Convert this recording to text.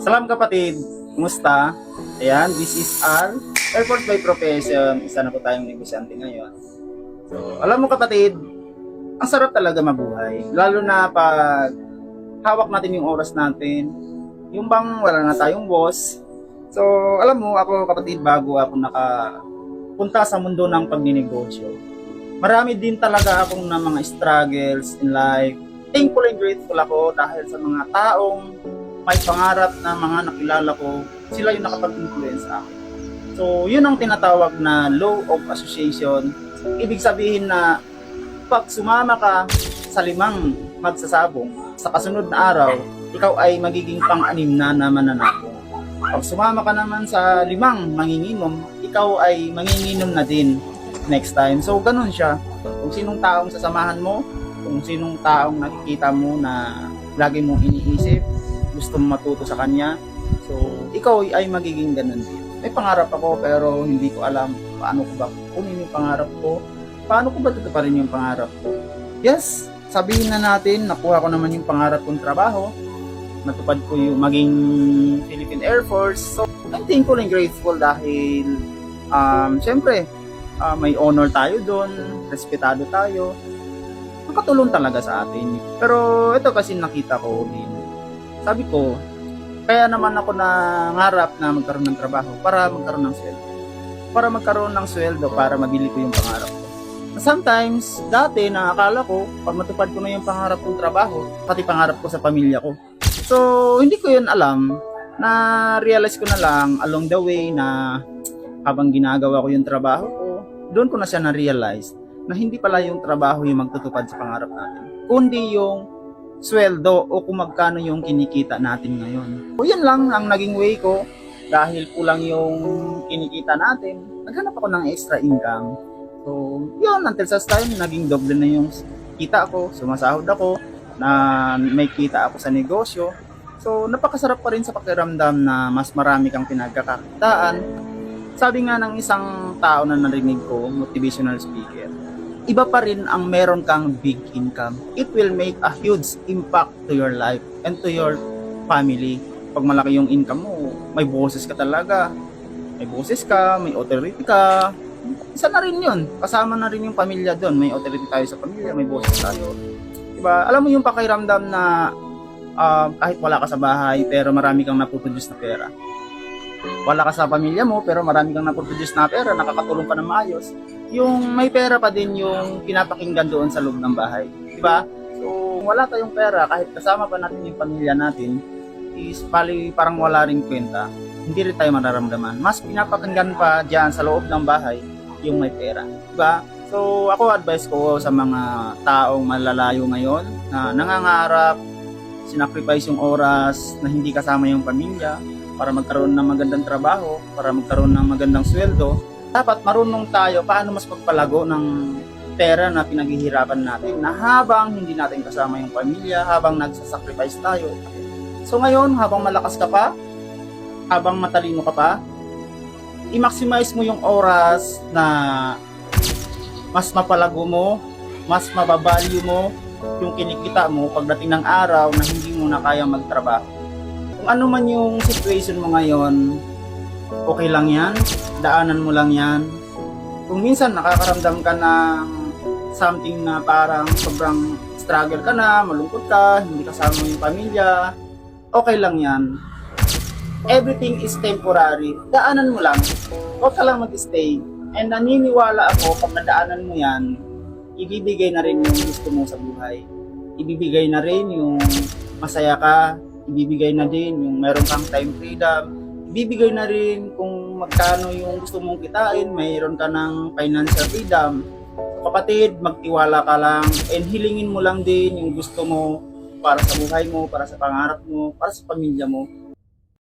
Salam kapatid, kumusta? Ayan, this is Al, airport by profession. Isa na po tayong negosyante ngayon. So, alam mo kapatid, ang sarap talaga mabuhay. Lalo na pag hawak natin yung oras natin. Yung bang wala na tayong boss. So, alam mo, ako kapatid, bago ako nakapunta sa mundo ng pagninegosyo, marami din talaga akong na mga struggles in life. Thankful and grateful ako dahil sa mga taong may pangarap na mga nakilala ko, sila yung nakapag-influence sa akin. So, yun ang tinatawag na law of association. Ibig sabihin na pag sumama ka sa 5 magsasabong, sa kasunod na araw, ikaw ay magiging pang-anim na mananakong. Pag sumama ka naman sa 5 manginginom, ikaw ay manginginom na din next time. So, ganun siya. Kung sinong taong sasamahan mo, kung sinong taong nakikita mo na lagi mong iniisip, gusto mong matuto sa kanya, so ikaw ay magiging ganun din. May pangarap ako pero hindi ko alam paano ko ba kunin yung pangarap ko, paano ko ba tutuparin yung pangarap ko. Yes, sabihin na natin, nakuha ko naman yung pangarap kong trabaho, natupad ko yung maging Philippine Air Force. So I'm thankful and grateful dahil syempre may honor tayo doon, respetado tayo, nakatulong talaga sa atin. Pero ito kasi nakita ko din, sabi ko, kaya naman ako nangarap na magkaroon ng trabaho para magkaroon ng sweldo. Para magkaroon ng sweldo para mabili ko yung pangarap ko. Sometimes, dati nakakala ko, pag matupad ko na yung pangarap kong trabaho, pati pangarap ko sa pamilya ko. So, hindi ko yun alam. Na-realize ko na lang along the way na habang ginagawa ko yung trabaho ko, doon ko na siya na-realize na hindi pala yung trabaho yung magtutupad sa pangarap natin, kundi yung sweldo o kung magkano yung kinikita natin ngayon. So yun lang ang naging way ko dahil kulang yung kinikita natin. Naghanap ako ng extra income. So yun, until sa time naging doble na yung kita ko, sumasahod ako, na may kita ako sa negosyo. So napakasarap pa rin sa pakiramdam na mas marami kang pinagkakakitaan. Sabi nga ng isang tao na narinig ko, motivational speaker, iba pa rin ang meron kang big income. It will make a huge impact to your life and to your family. Pag malaki yung income mo, may boses ka talaga. May boses ka, may authority ka. Isa na rin yun. Kasama na rin yung pamilya doon. May authority tayo sa pamilya, may boses tayo. Diba? Alam mo yung pakiramdam na kahit wala ka sa bahay, pero marami kang napuproduce na pera. Wala ka sa pamilya mo, pero marami kang napuproduce na pera, nakakatulong ka na maayos. Yung may pera pa din yung pinapakinggan doon sa loob ng bahay. Diba? So, wala tayong pera, kahit kasama pa natin yung pamilya natin, is parang wala rin kwenta. Hindi rin tayo mararamdaman. Mas pinapakinggan pa dyan sa loob ng bahay yung may pera. Diba? So, ako advice ko sa mga taong malalayo ngayon na nangangarap, sinacrifice yung oras na hindi kasama yung pamilya para magkaroon ng magandang trabaho, para magkaroon ng magandang sweldo. Dapat marunong tayo paano mas pagpalago ng pera na pinaghihirapan natin na habang hindi natin kasama yung pamilya, habang nagsasacrifice tayo. So ngayon, habang malakas ka pa, habang matalino ka pa, i-maximize mo yung oras na mas mapalago mo, mas mababalyo mo yung kinikita mo pagdating ng araw na hindi mo na kayang magtrabaho. Kung ano man yung situation mo ngayon, okay lang yan, daanan mo lang yan. Kung minsan nakakaramdam ka ng something na parang sobrang struggle ka na, malungkot ka, hindi kasama yung pamilya, okay lang yan. Everything is temporary. Daanan mo lang. Huwag ka lang mag-stay. And naniniwala ako, pag nadaanan mo yan, ibibigay na rin yung gusto mo sa buhay. Ibibigay na rin yung masaya ka, ibibigay na din yung meron kang time freedom, ibibigay na rin kung magkano yung gusto mong kitain, mayroon ka ng financial freedom. So, kapatid, magtiwala ka lang and hilingin mo lang din yung gusto mo para sa buhay mo, para sa pangarap mo, para sa pamilya mo.